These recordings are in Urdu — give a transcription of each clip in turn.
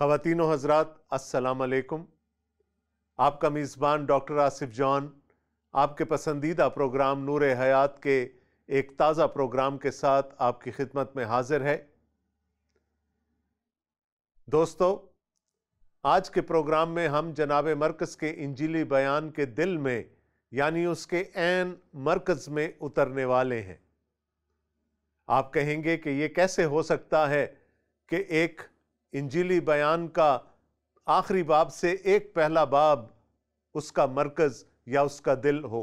خواتین و حضرات السلام علیکم۔ آپ کا میزبان ڈاکٹر آصف جان آپ کے پسندیدہ پروگرام نور حیات کے ایک تازہ پروگرام کے ساتھ آپ کی خدمت میں حاضر ہے۔ دوستو، آج کے پروگرام میں ہم جناب مرکز کے انجیلی بیان کے دل میں یعنی اس کے عین مرکز میں اترنے والے ہیں۔ آپ کہیں گے کہ یہ کیسے ہو سکتا ہے کہ ایک انجیلی بیان کا آخری باب سے ایک پہلا باب اس کا مرکز یا اس کا دل ہو۔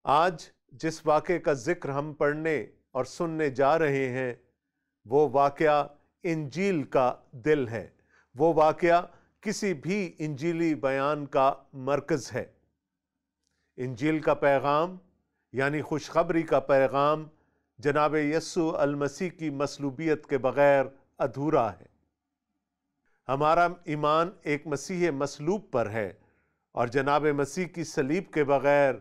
آج جس واقعے کا ذکر ہم پڑھنے اور سننے جا رہے ہیں وہ واقعہ انجیل کا دل ہے، وہ واقعہ کسی بھی انجیلی بیان کا مرکز ہے۔ انجیل کا پیغام یعنی خوشخبری کا پیغام جناب یسوع المسیح کی مصلوبیت کے بغیر ادھورا ہے۔ ہمارا ایمان ایک مسیح مصلوب پر ہے اور جناب مسیح کی صلیب کے بغیر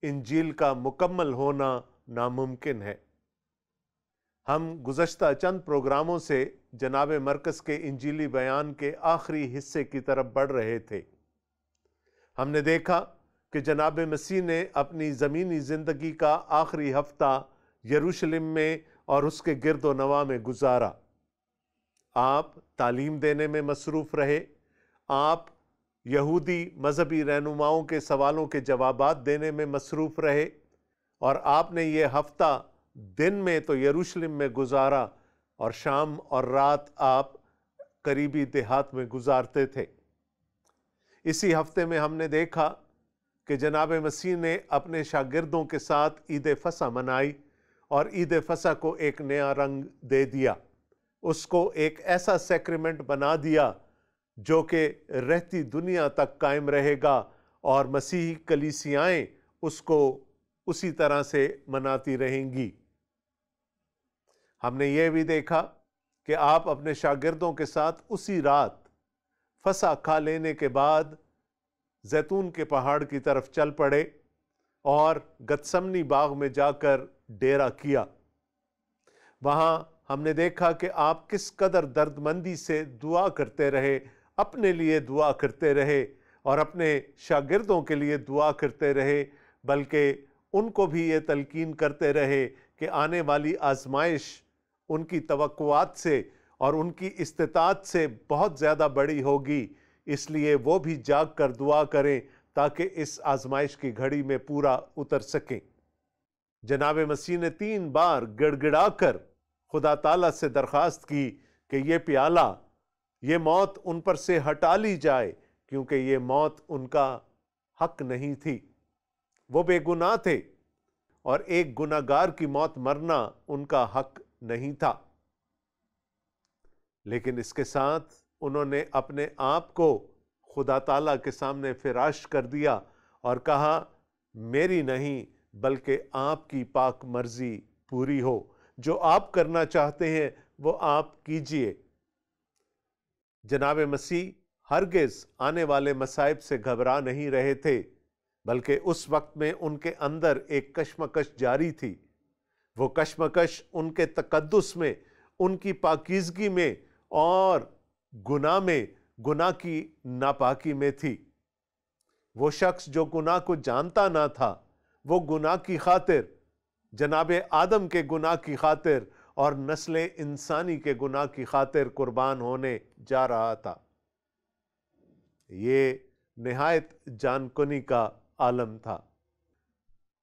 انجیل کا مکمل ہونا ناممکن ہے۔ ہم گزشتہ چند پروگراموں سے جناب مرکز کے انجیلی بیان کے آخری حصے کی طرف بڑھ رہے تھے۔ ہم نے دیکھا کہ جناب مسیح نے اپنی زمینی زندگی کا آخری ہفتہ یروشلم میں اور اس کے گرد و نواح میں گزارا۔ آپ تعلیم دینے میں مصروف رہے، آپ یہودی مذہبی رہنماؤں کے سوالوں کے جوابات دینے میں مصروف رہے، اور آپ نے یہ ہفتہ دن میں تو یروشلم میں گزارا اور شام اور رات آپ قریبی دیہات میں گزارتے تھے۔ اسی ہفتے میں ہم نے دیکھا کہ جناب مسیح نے اپنے شاگردوں کے ساتھ عید فصح منائی اور عید فصح کو ایک نیا رنگ دے دیا، اس کو ایک ایسا سیکریمنٹ بنا دیا جو کہ رہتی دنیا تک قائم رہے گا اور مسیحی کلیسیائیں اس کو اسی طرح سے مناتی رہیں گی۔ ہم نے یہ بھی دیکھا کہ آپ اپنے شاگردوں کے ساتھ اسی رات فصح کھا لینے کے بعد زیتون کے پہاڑ کی طرف چل پڑے اور گتسمنی باغ میں جا کر ڈیرا کیا۔ وہاں ہم نے دیکھا کہ آپ کس قدر درد مندی سے دعا کرتے رہے، اپنے لیے دعا کرتے رہے اور اپنے شاگردوں کے لیے دعا کرتے رہے، بلکہ ان کو بھی یہ تلقین کرتے رہے کہ آنے والی آزمائش ان کی توقعات سے اور ان کی استطاعت سے بہت زیادہ بڑی ہوگی، اس لیے وہ بھی جاگ کر دعا کریں تاکہ اس آزمائش کی گھڑی میں پورا اتر سکیں۔ جناب مسیح نے 3 بار گڑ گڑا کر خدا تعالیٰ سے درخواست کی کہ یہ پیالہ، یہ موت ان پر سے ہٹا لی جائے، کیونکہ یہ موت ان کا حق نہیں تھی۔ وہ بے گناہ تھے اور ایک گناہ گار کی موت مرنا ان کا حق نہیں تھا، لیکن اس کے ساتھ انہوں نے اپنے آپ کو خدا تعالیٰ کے سامنے فراش کر دیا اور کہا، میری نہیں بلکہ آپ کی پاک مرضی پوری ہو، جو آپ کرنا چاہتے ہیں وہ آپ کیجئے۔ جناب مسیح ہرگز آنے والے مصائب سے گھبرا نہیں رہے تھے، بلکہ اس وقت میں ان کے اندر ایک کشمکش جاری تھی۔ وہ کشمکش ان کے تقدس میں، ان کی پاکیزگی میں اور گناہ میں، گناہ کی ناپاکی میں تھی۔ وہ شخص جو گناہ کو جانتا نہ تھا، وہ گناہ کی خاطر، جناب آدم کے گناہ کی خاطر اور نسل انسانی کے گناہ کی خاطر قربان ہونے جا رہا تھا۔ یہ نہایت جان کنی کا عالم تھا۔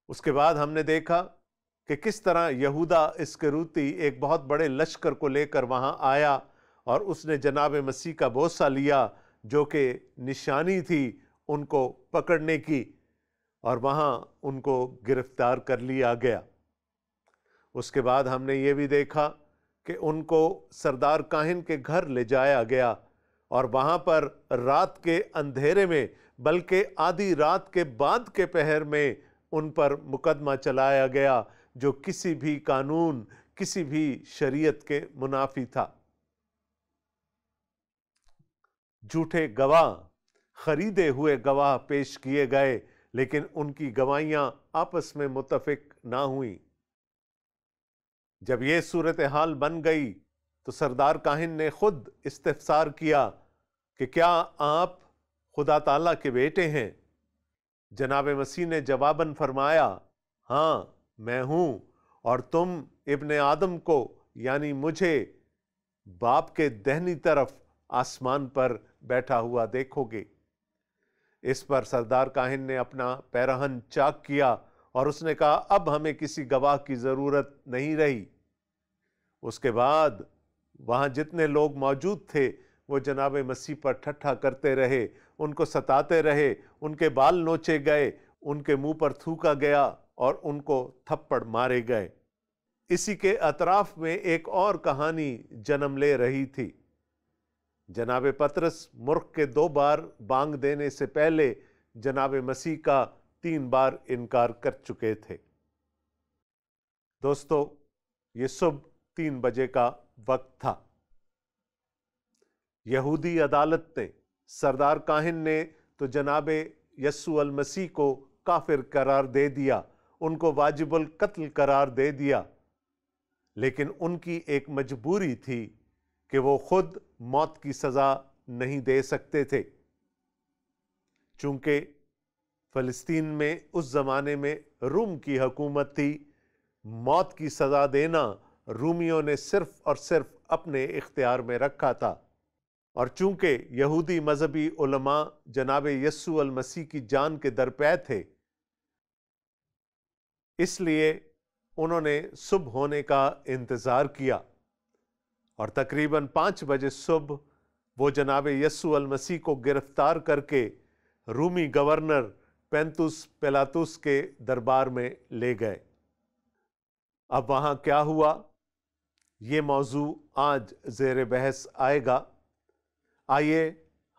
اس کے بعد ہم نے دیکھا کہ کس طرح یہودا اسکریوتی ایک بہت بڑے لشکر کو لے کر وہاں آیا اور اس نے جناب مسیح کا بوسہ لیا جو کہ نشانی تھی ان کو پکڑنے کی، اور وہاں ان کو گرفتار کر لیا گیا۔ اس کے بعد ہم نے یہ بھی دیکھا کہ ان کو سردار کاہن کے گھر لے جایا گیا اور وہاں پر رات کے اندھیرے میں، بلکہ آدھی رات کے بعد کے پہر میں ان پر مقدمہ چلایا گیا جو کسی بھی قانون، کسی بھی شریعت کے منافی تھا۔ جھوٹے گواہ، خریدے ہوئے گواہ پیش کیے گئے، لیکن ان کی گواہیاں آپس میں متفق نہ ہوئیں۔ جب یہ صورتحال بن گئی تو سردار کاہن نے خود استفسار کیا کہ کیا آپ خدا تعالیٰ کے بیٹے ہیں؟ جناب مسیح نے جواباً فرمایا، ہاں میں ہوں، اور تم ابن آدم کو یعنی مجھے باپ کے دہنی طرف آسمان پر بیٹھا ہوا دیکھو گے۔ اس پر سردار کاہن نے اپنا پیراہن چاک کیا اور اس نے کہا، اب ہمیں کسی گواہ کی ضرورت نہیں رہی۔ اس کے بعد وہاں جتنے لوگ موجود تھے وہ جناب مسیح پر ٹھٹھا کرتے رہے، ان کو ستاتے رہے، ان کے بال نوچے گئے، ان کے منہ پر تھوکا گیا اور ان کو تھپڑ مارے گئے۔ اسی کے اطراف میں ایک اور کہانی جنم لے رہی تھی۔ جناب پطرس مرغ کے 2 بار بانگ دینے سے پہلے جناب مسیح کا 3 بار انکار کر چکے تھے۔ دوستو، یہ صبح 3 بجے کا وقت تھا۔ یہودی عدالت نے، سردار کاہن نے تو جناب یسوع المسیح کو کافر قرار دے دیا، ان کو واجب القتل قرار دے دیا، لیکن ان کی ایک مجبوری تھی کہ وہ خود موت کی سزا نہیں دے سکتے تھے، چونکہ فلسطین میں اس زمانے میں روم کی حکومت تھی۔ موت کی سزا دینا رومیوں نے صرف اور صرف اپنے اختیار میں رکھا تھا، اور چونکہ یہودی مذہبی علماء جناب یسوع المسیح کی جان کے درپے تھے، اس لیے انہوں نے صبح ہونے کا انتظار کیا، اور تقریباً 5 بجے صبح وہ جناب یسوع المسیح کو گرفتار کر کے رومی گورنر پینتوس پیلاطس کے دربار میں لے گئے۔ اب وہاں کیا ہوا، یہ موضوع آج زیر بحث آئے گا۔ آئیے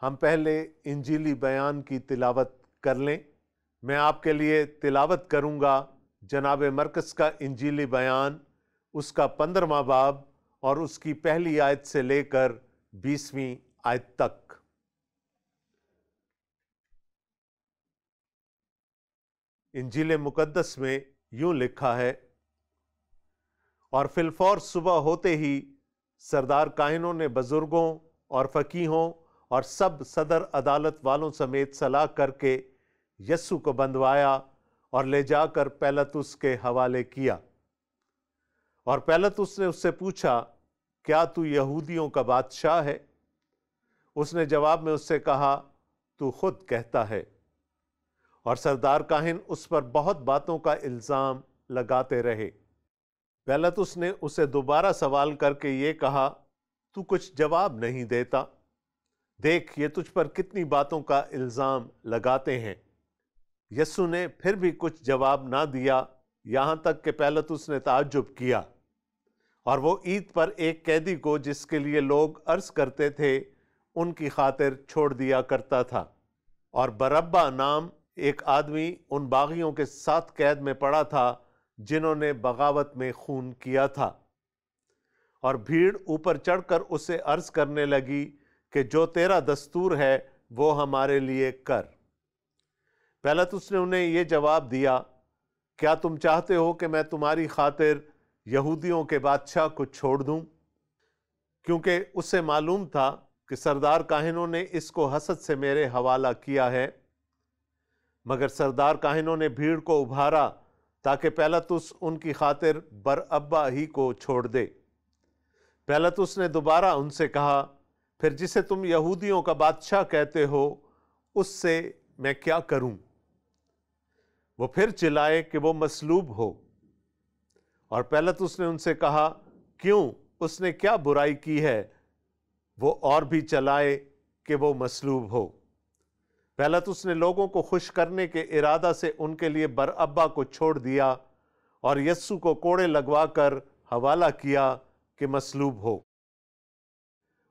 ہم پہلے انجیلی بیان کی تلاوت کر لیں۔ میں آپ کے لیے تلاوت کروں گا جناب مرقس کا انجیلی بیان، اس کا 15واں باب اور اس کی پہلی آیت سے لے کر 20ویں آیت تک۔ انجیل مقدس میں یوں لکھا ہے، اور فی الفور صبح ہوتے ہی سردار کاہنوں نے بزرگوں اور فقیہوں اور سب صدر عدالت والوں سمیت صلاح کر کے یسوع کو بندھوایا اور لے جا کر پیلاطس کے حوالے کیا۔ اور پیلاطس نے اس سے پوچھا، کیا تو یہودیوں کا بادشاہ ہے؟ اس نے جواب میں اس سے کہا، تو خود کہتا ہے۔ اور سردار کاہن اس پر بہت باتوں کا الزام لگاتے رہے۔ پیلاطس نے اسے دوبارہ سوال کر کے یہ کہا، تو کچھ جواب نہیں دیتا، دیکھ یہ تجھ پر کتنی باتوں کا الزام لگاتے ہیں۔ یسوع نے پھر بھی کچھ جواب نہ دیا، یہاں تک کہ پیلاطس نے تعجب کیا، اور وہ عید پر ایک قیدی کو جس کے لیے لوگ عرض کرتے تھے ان کی خاطر چھوڑ دیا کرتا تھا، اور بربا نام ایک آدمی ان باغیوں کے ساتھ قید میں پڑا تھا جنہوں نے بغاوت میں خون کیا تھا۔ اور بھیڑ اوپر چڑھ کر اسے عرض کرنے لگی کہ جو تیرا دستور ہے وہ ہمارے لیے کر۔ پیلاطس نے انہیں یہ جواب دیا، کیا تم چاہتے ہو کہ میں تمہاری خاطر یہودیوں کے بادشاہ کو چھوڑ دوں؟ کیونکہ اسے معلوم تھا کہ سردار کاہنوں نے اس کو حسد سے میرے حوالہ کیا ہے۔ مگر سردار کاہنوں نے بھیڑ کو ابھارا تاکہ پیلاطس ان کی خاطر برابا ہی کو چھوڑ دے۔ پیلاطس نے دوبارہ ان سے کہا، پھر جسے تم یہودیوں کا بادشاہ کہتے ہو اس سے میں کیا کروں؟ وہ پھر چلائے کہ وہ مصلوب ہو۔ اور پیلاطس نے ان سے کہا، کیوں؟ اس نے کیا برائی کی ہے؟ وہ اور بھی چلائے کہ وہ مصلوب ہو۔ پیلاطس نے لوگوں کو خوش کرنے کے ارادہ سے ان کے لیے برابا کو چھوڑ دیا اور یسوع کو کوڑے لگوا کر حوالہ کیا کہ مصلوب ہو۔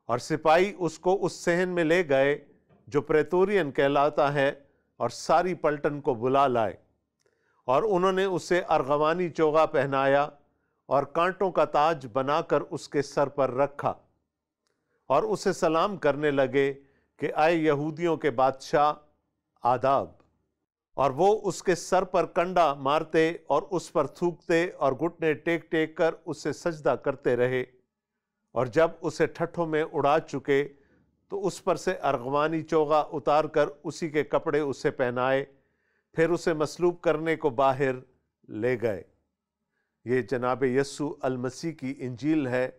اور سپاہی اس کو اس صحن میں لے گئے جو پریتورین کہلاتا ہے، اور ساری پلٹن کو بلا لائے، اور انہوں نے اسے ارغوانی چوغا پہنایا اور کانٹوں کا تاج بنا کر اس کے سر پر رکھا، اور اسے سلام کرنے لگے کہ اے یہودیوں کے بادشاہ، آداب۔ اور وہ اس کے سر پر کنڈا مارتے اور اس پر تھوکتے اور گھٹنے ٹیک ٹیک کر اسے سجدہ کرتے رہے، اور جب اسے ٹھٹھوں میں اڑا چکے تو اس پر سے ارغوانی چوغا اتار کر اسی کے کپڑے اسے پہنائے، پھر اسے مصلوب کرنے کو باہر لے گئے۔ یہ جناب یسوع المسیح کی انجیل ہے۔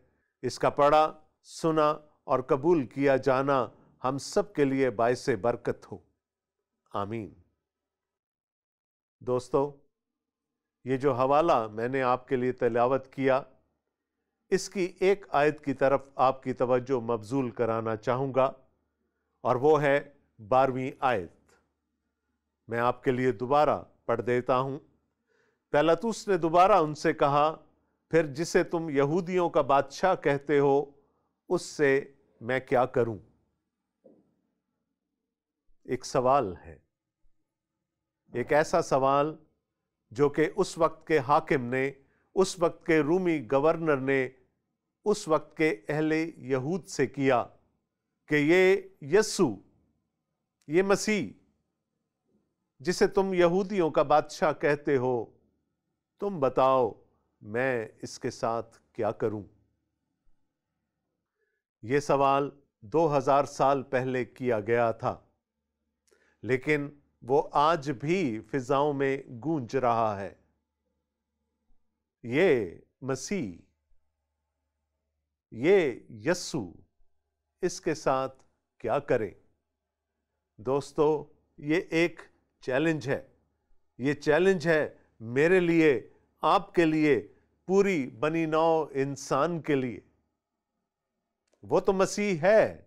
اس کا پڑھا، سنا اور قبول کیا جانا ہم سب کے لیے باعث برکت ہو، آمین۔ دوستو، یہ جو حوالہ میں نے آپ کے لیے تلاوت کیا، اس کی ایک آیت کی طرف آپ کی توجہ مبذول کرانا چاہوں گا، اور وہ ہے 12ویں آیت۔ میں آپ کے لیے دوبارہ پڑھ دیتا ہوں۔ پیلاطس نے دوبارہ ان سے کہا، پھر جسے تم یہودیوں کا بادشاہ کہتے ہو اس سے میں کیا کروں؟ ایک سوال ہے، ایک ایسا سوال جو کہ اس وقت کے حاکم نے، اس وقت کے رومی گورنر نے اس وقت کے اہل یہود سے کیا کہ یہ یسوع، یہ مسیح جسے تم یہودیوں کا بادشاہ کہتے ہو، تم بتاؤ میں اس کے ساتھ کیا کروں؟ یہ سوال 2000 سال پہلے کیا گیا تھا، لیکن وہ آج بھی فضاؤں میں گونج رہا ہے۔ یہ مسیح، یہ یسوع، اس کے ساتھ کیا کریں؟ دوستو، یہ ایک چیلنج ہے۔ یہ چیلنج ہے میرے لیے، آپ کے لیے، پوری بنی نوع انسان کے لیے۔ وہ تو مسیح ہے،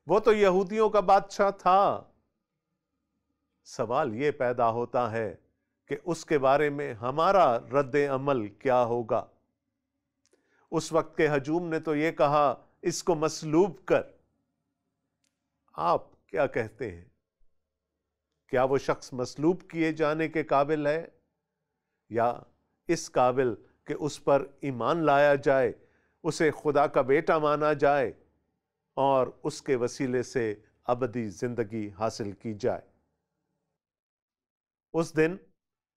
وہ تو یہودیوں کا بادشاہ تھا۔ سوال یہ پیدا ہوتا ہے کہ اس کے بارے میں ہمارا رد عمل کیا ہوگا؟ اس وقت کے ہجوم نے تو یہ کہا، اس کو مصلوب کر۔ آپ کیا کہتے ہیں؟ کیا وہ شخص مصلوب کیے جانے کے قابل ہے، یا اس قابل کہ اس پر ایمان لایا جائے، اسے خدا کا بیٹا مانا جائے اور اس کے وسیلے سے ابدی زندگی حاصل کی جائے؟ اس دن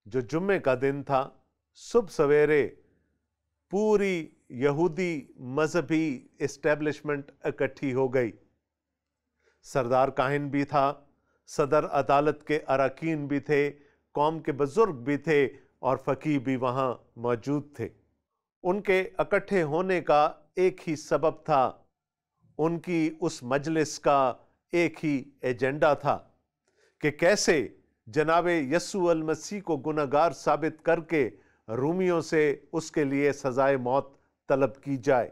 جو جمعے کا دن تھا، صبح سویرے پوری یہودی مذہبی اسٹیبلشمنٹ اکٹھی ہو گئی۔ سردار کاہن بھی تھا، صدر عدالت کے اراکین بھی تھے، قوم کے بزرگ بھی تھے اور فقیہ بھی وہاں موجود تھے۔ ان کے اکٹھے ہونے کا ایک ہی سبب تھا، ان کی اس مجلس کا ایک ہی ایجنڈا تھا کہ کیسے جناب یسوع المسیح کو گنہگار ثابت کر کے رومیوں سے اس کے لیے سزائے موت طلب کی جائے۔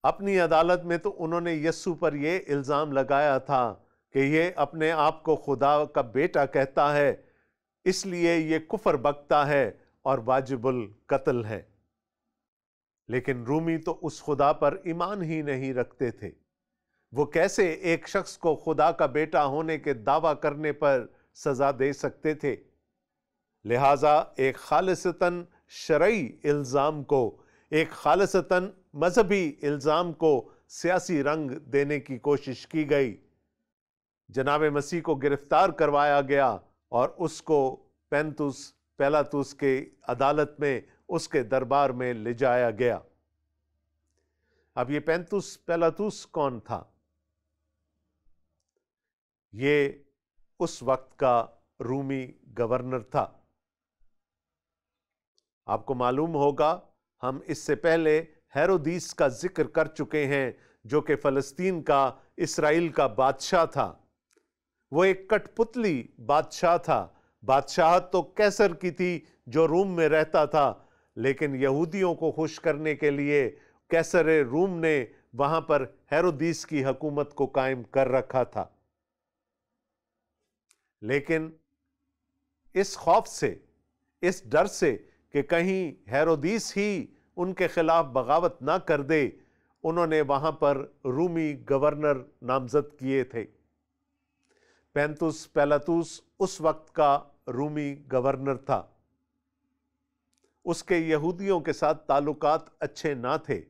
اپنی عدالت میں تو انہوں نے یسوع پر یہ الزام لگایا تھا کہ یہ اپنے آپ کو خدا کا بیٹا کہتا ہے، اس لیے یہ کفر بکتا ہے اور واجب القتل ہے۔ لیکن رومی تو اس خدا پر ایمان ہی نہیں رکھتے تھے۔ وہ کیسے ایک شخص کو خدا کا بیٹا ہونے کے دعویٰ کرنے پر سزا دے سکتے تھے؟ لہٰذا ایک خالصتاً شرعی الزام کو، ایک خالصتاً مذہبی الزام کو سیاسی رنگ دینے کی کوشش کی گئی۔ جناب مسیح کو گرفتار کروایا گیا اور اس کو پیلاطس کے عدالت میں، اس کے دربار میں لے جایا گیا۔ اب یہ پیلاطس کون تھا؟ یہ اس وقت کا رومی گورنر تھا۔ آپ کو معلوم ہوگا، ہم اس سے پہلے ہیرودیس کا ذکر کر چکے ہیں، جو کہ فلسطین کا، اسرائیل کا بادشاہ تھا۔ وہ ایک کٹ پتلی بادشاہ تھا۔ بادشاہت تو کیسر کی تھی جو روم میں رہتا تھا، لیکن یہودیوں کو خوش کرنے کے لیے کیسر روم نے وہاں پر ہیرودیس کی حکومت کو قائم کر رکھا تھا۔ لیکن اس خوف سے، اس ڈر سے کہ کہیں ہیرودیس ہی ان کے خلاف بغاوت نہ کر دے، انہوں نے وہاں پر رومی گورنر نامزد کیے تھے۔ پیلاطس اس وقت کا رومی گورنر تھا۔ اس کے یہودیوں کے ساتھ تعلقات اچھے نہ تھے۔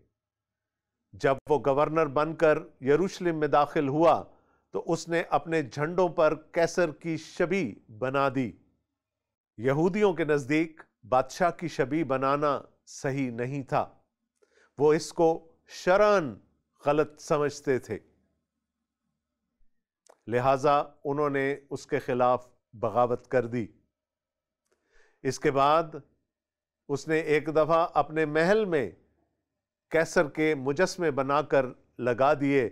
جب وہ گورنر بن کر یروشلم میں داخل ہوا تو اس نے اپنے جھنڈوں پر کیسر کی شبیہ بنا دی۔ یہودیوں کے نزدیک بادشاہ کی شبیہ بنانا صحیح نہیں تھا۔ وہ اس کو شرعاً غلط سمجھتے تھے، لہذا انہوں نے اس کے خلاف بغاوت کر دی۔ اس کے بعد اس نے ایک دفعہ اپنے محل میں کیسر کے مجسمے بنا کر لگا دیے،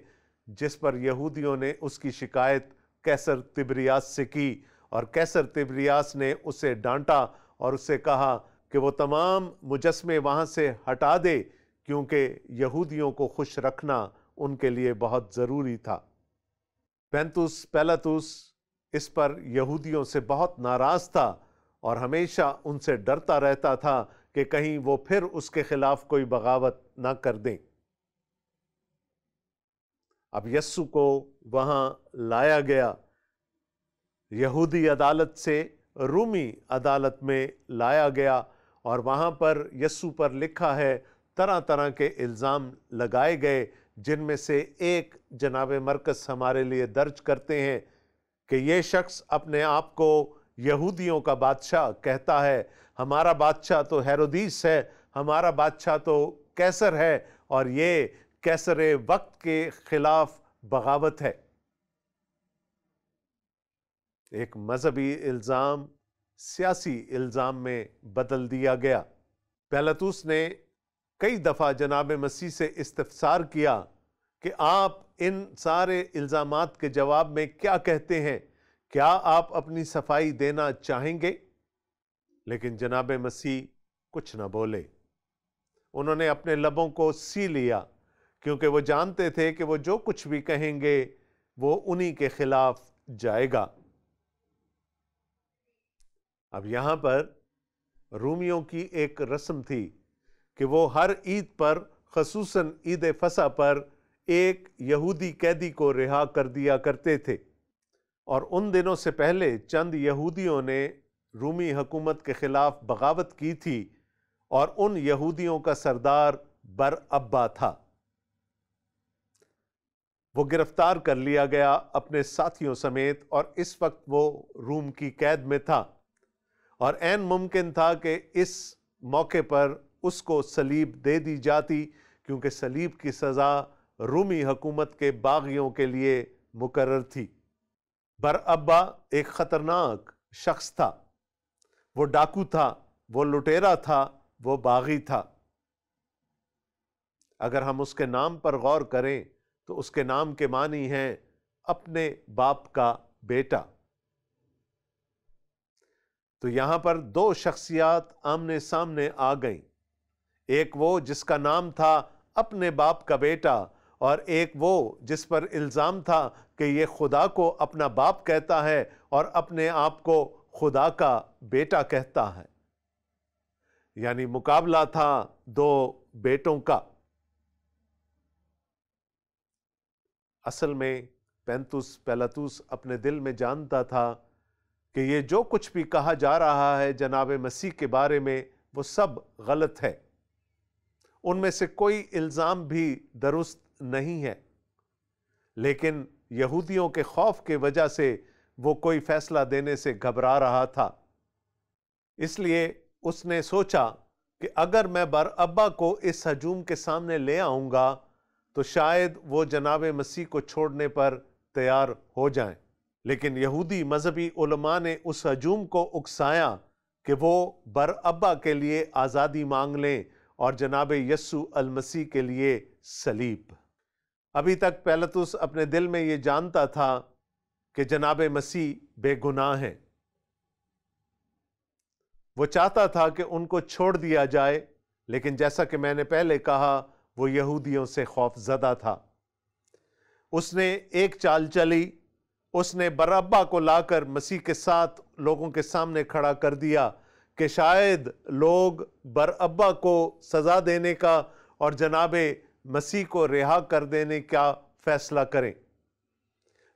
جس پر یہودیوں نے اس کی شکایت کیسر تبریاس سے کی، اور کیسر تبریاس نے اسے ڈانٹا اور اسے کہا کہ وہ تمام مجسمے وہاں سے ہٹا دے، کیونکہ یہودیوں کو خوش رکھنا ان کے لیے بہت ضروری تھا۔ پینتوس پیلاطس اس پر یہودیوں سے بہت ناراض تھا اور ہمیشہ ان سے ڈرتا رہتا تھا کہ کہیں وہ پھر اس کے خلاف کوئی بغاوت نہ کر دیں۔ اب یسوع کو وہاں لایا گیا، یہودی عدالت سے رومی عدالت میں لایا گیا، اور وہاں پر یسوع پر لکھا ہے طرح طرح کے الزام لگائے گئے، جن میں سے ایک جناب مرکز ہمارے لیے درج کرتے ہیں کہ یہ شخص اپنے آپ کو یہودیوں کا بادشاہ کہتا ہے، ہمارا بادشاہ تو ہیرودیس ہے، ہمارا بادشاہ تو کیسر ہے، اور یہ کیسر وقت کے خلاف بغاوت ہے۔ ایک مذہبی الزام سیاسی الزام میں بدل دیا گیا۔ پیلاطس نے کئی دفعہ جناب مسیح سے استفسار کیا کہ آپ ان سارے الزامات کے جواب میں کیا کہتے ہیں؟ کیا آپ اپنی صفائی دینا چاہیں گے؟ لیکن جناب مسیح کچھ نہ بولے۔ انہوں نے اپنے لبوں کو سی لیا، کیونکہ وہ جانتے تھے کہ وہ جو کچھ بھی کہیں گے وہ انہی کے خلاف جائے گا۔ اب یہاں پر رومیوں کی ایک رسم تھی کہ وہ ہر عید پر، خصوصاً عید فصح پر، ایک یہودی قیدی کو رہا کر دیا کرتے تھے، اور ان دنوں سے پہلے چند یہودیوں نے رومی حکومت کے خلاف بغاوت کی تھی، اور ان یہودیوں کا سردار برابا تھا۔ وہ گرفتار کر لیا گیا اپنے ساتھیوں سمیت، اور اس وقت وہ روم کی قید میں تھا، اور عین ممکن تھا کہ اس موقع پر اس کو صلیب دے دی جاتی، کیونکہ صلیب کی سزا رومی حکومت کے باغیوں کے لیے مقرر تھی۔ برابا ایک خطرناک شخص تھا، وہ ڈاکو تھا، وہ لٹیرا تھا، وہ باغی تھا۔ اگر ہم اس کے نام پر غور کریں تو اس کے نام کے معنی ہیں اپنے باپ کا بیٹا۔ تو یہاں پر دو شخصیات آمنے سامنے آ گئیں، ایک وہ جس کا نام تھا اپنے باپ کا بیٹا، اور ایک وہ جس پر الزام تھا کہ یہ خدا کو اپنا باپ کہتا ہے اور اپنے آپ کو خدا کا بیٹا کہتا ہے۔ یعنی مقابلہ تھا دو بیٹوں کا۔ اصل میں پینتوس پیلاطس اپنے دل میں جانتا تھا کہ یہ جو کچھ بھی کہا جا رہا ہے جناب مسیح کے بارے میں وہ سب غلط ہے، ان میں سے کوئی الزام بھی درست نہیں ہے، لیکن یہودیوں کے خوف کی وجہ سے وہ کوئی فیصلہ دینے سے گھبرا رہا تھا۔ اس لیے اس نے سوچا کہ اگر میں برابا کو اس ہجوم کے سامنے لے آؤں گا تو شاید وہ جناب مسیح کو چھوڑنے پر تیار ہو جائیں، لیکن یہودی مذہبی علماء نے اس ہجوم کو اکسایا کہ وہ برابا کے لیے آزادی مانگ لیں اور جناب یسوع المسیح کے لیے صلیب۔ ابھی تک پیلاطس اپنے دل میں یہ جانتا تھا کہ جناب مسیح بے گناہ ہیں، وہ چاہتا تھا کہ ان کو چھوڑ دیا جائے، لیکن جیسا کہ میں نے پہلے کہا وہ یہودیوں سے خوف زدہ تھا۔ اس نے ایک چال چلی، اس نے برابا کو لا کر مسیح کے ساتھ لوگوں کے سامنے کھڑا کر دیا کہ شاید لوگ برابا کو سزا دینے کا اور جناب مسیح کو رہا کر دینے کا فیصلہ کریں،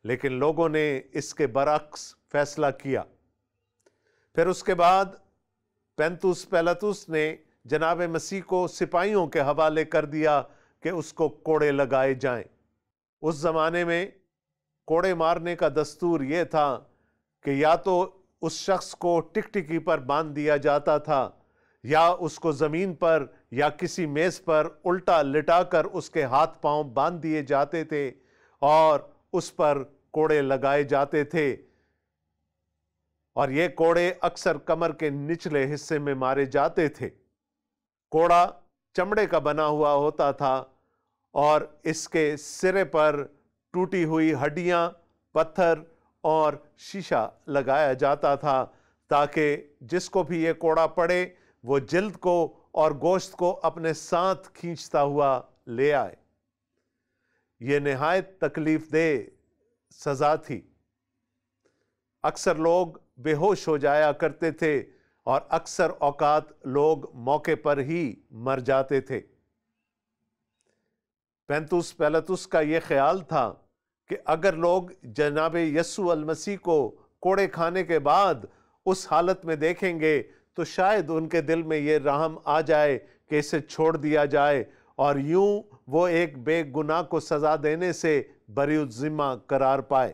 لیکن لوگوں نے اس کے برعکس فیصلہ کیا۔ پھر اس کے بعد پینتوس پیلاطس نے جناب مسیح کو سپاہیوں کے حوالے کر دیا کہ اس کو کوڑے لگائے جائیں۔ اس زمانے میں کوڑے مارنے کا دستور یہ تھا کہ یا تو اس شخص کو ٹکٹکی پر باندھ دیا جاتا تھا، یا اس کو زمین پر یا کسی میز پر الٹا لٹا کر اس کے ہاتھ پاؤں باندھ دیے جاتے تھے اور اس پر کوڑے لگائے جاتے تھے، اور یہ کوڑے اکثر کمر کے نچلے حصے میں مارے جاتے تھے۔ کوڑا چمڑے کا بنا ہوا ہوتا تھا اور اس کے سرے پر ٹوٹی ہوئی ہڈیاں، پتھر اور شیشہ لگایا جاتا تھا تاکہ جس کو بھی یہ کوڑا پڑے وہ جلد کو اور گوشت کو اپنے ساتھ کھینچتا ہوا لے آئے۔ یہ نہایت تکلیف دہ سزا تھی۔ اکثر لوگ بے ہوش ہو جایا کرتے تھے اور اکثر اوقات لوگ موقع پر ہی مر جاتے تھے۔ پینتوس پیلاطس کا یہ خیال تھا کہ اگر لوگ جناب یسوع المسیح کو کوڑے کھانے کے بعد اس حالت میں دیکھیں گے تو شاید ان کے دل میں یہ رحم آ جائے کہ اسے چھوڑ دیا جائے اور یوں وہ ایک بے گناہ کو سزا دینے سے بری الذمہ قرار پائے۔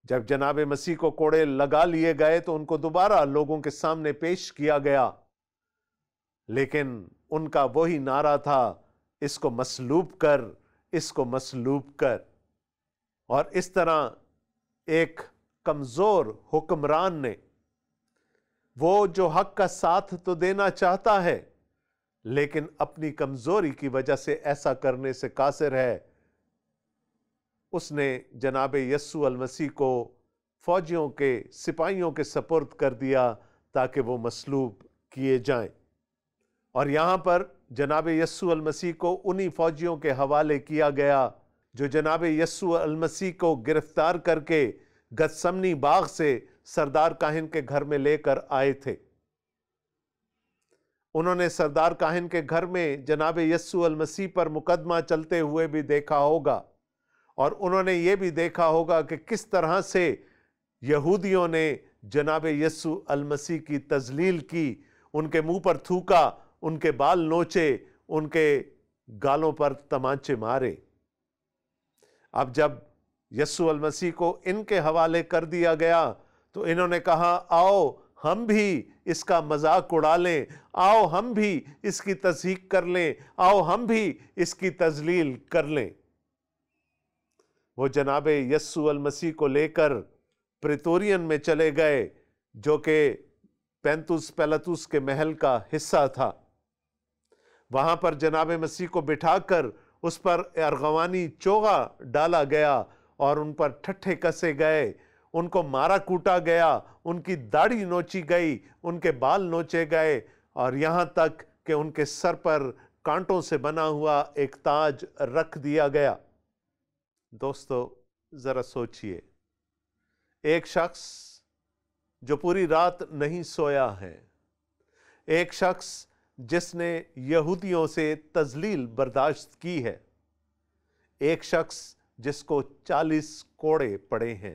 جب جناب مسیح کو کوڑے لگا لیے گئے تو ان کو دوبارہ لوگوں کے سامنے پیش کیا گیا، لیکن ان کا وہی نعرہ تھا، اس کو مصلوب کر، اس کو مصلوب کر۔ اور اس طرح ایک کمزور حکمران نے، وہ جو حق کا ساتھ تو دینا چاہتا ہے لیکن اپنی کمزوری کی وجہ سے ایسا کرنے سے قاصر ہے، اس نے جناب یسوع المسیح کو فوجیوں کے سپاہیوں کے سپرد کر دیا تاکہ وہ مصلوب کیے جائیں۔ اور یہاں پر جناب یسوع المسیح کو انہی فوجیوں کے حوالے کیا گیا جو جناب یسوع المسیح کو گرفتار کر کے گتسمنی باغ سے سردار کاہن کے گھر میں لے کر آئے تھے۔ انہوں نے سردار کاہن کے گھر میں جناب یسوع المسیح پر مقدمہ چلتے ہوئے بھی دیکھا ہوگا، اور انہوں نے یہ بھی دیکھا ہوگا کہ کس طرح سے یہودیوں نے جناب یسوع المسیح کی تذلیل کی، ان کے منہ پر تھوکا، ان کے بال نوچے، ان کے گالوں پر تمانچے مارے۔ اب جب یسوع المسیح کو ان کے حوالے کر دیا گیا تو انہوں نے کہا، آؤ ہم بھی اس کا مذاق اڑا لیں، آؤ ہم بھی اس کی تصدیق کر لیں، آؤ ہم بھی اس کی تذلیل کر لیں۔ وہ جناب یسوع المسیح کو لے کر پریتورین میں چلے گئے جو کہ پینتوس پیلاطس کے محل کا حصہ تھا۔ وہاں پر جناب مسیح کو بٹھا کر اس پر ارغوانی چوغا ڈالا گیا اور ان پر ٹھٹھے کسے گئے، ان کو مارا کوٹا گیا، ان کی داڑھی نوچی گئی، ان کے بال نوچے گئے، اور یہاں تک کہ ان کے سر پر کانٹوں سے بنا ہوا ایک تاج رکھ دیا گیا۔ دوستو ذرا سوچئے، ایک شخص جو پوری رات نہیں سویا ہے، ایک شخص جس نے یہودیوں سے تذلیل برداشت کی ہے، ایک شخص جس کو 40 کوڑے پڑے ہیں،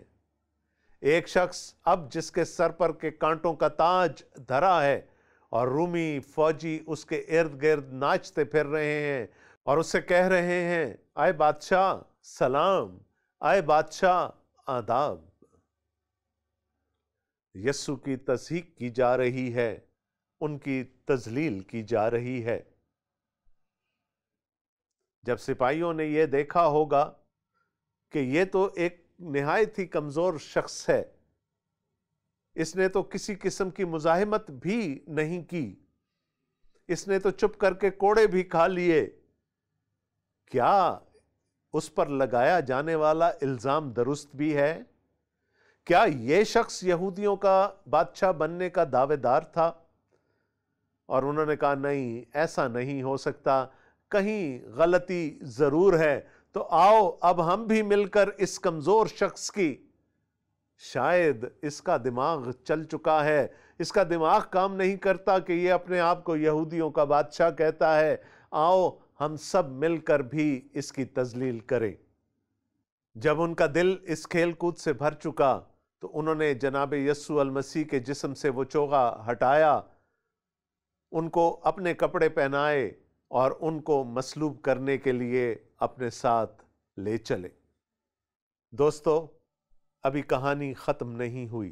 ایک شخص اب جس کے سر پر کے کانٹوں کا تاج دھرا ہے اور رومی فوجی اس کے ارد گرد ناچتے پھر رہے ہیں اور اس سے کہہ رہے ہیں، آئے بادشاہ سلام، آئے بادشاہ آداب۔ یسوع کی تصدیق کی جا رہی ہے، ان کی تذلیل کی جا رہی ہے۔ جب سپاہیوں نے یہ دیکھا ہوگا کہ یہ تو ایک نہایت ہی کمزور شخص ہے، اس نے تو کسی قسم کی مزاحمت بھی نہیں کی، اس نے تو چپ کر کے کوڑے بھی کھا لیے، کیا اس پر لگایا جانے والا الزام درست بھی ہے؟ کیا یہ شخص یہودیوں کا بادشاہ بننے کا دعوے دار تھا؟ اور انہوں نے کہا، نہیں، ایسا نہیں ہو سکتا، کہیں غلطی ضرور ہے، تو آؤ اب ہم بھی مل کر اس کمزور شخص کی، شاید اس کا دماغ چل چکا ہے، اس کا دماغ کام نہیں کرتا کہ یہ اپنے آپ کو یہودیوں کا بادشاہ کہتا ہے، آؤ ہم سب مل کر بھی اس کی تذلیل کریں۔ جب ان کا دل اس کھیل کود سے بھر چکا تو انہوں نے جناب یسوع المسیح کے جسم سے وہ چوغا ہٹایا، ان کو اپنے کپڑے پہنائے اور ان کو مصلوب کرنے کے لیے اپنے ساتھ لے چلے۔ دوستو، ابھی کہانی ختم نہیں ہوئی،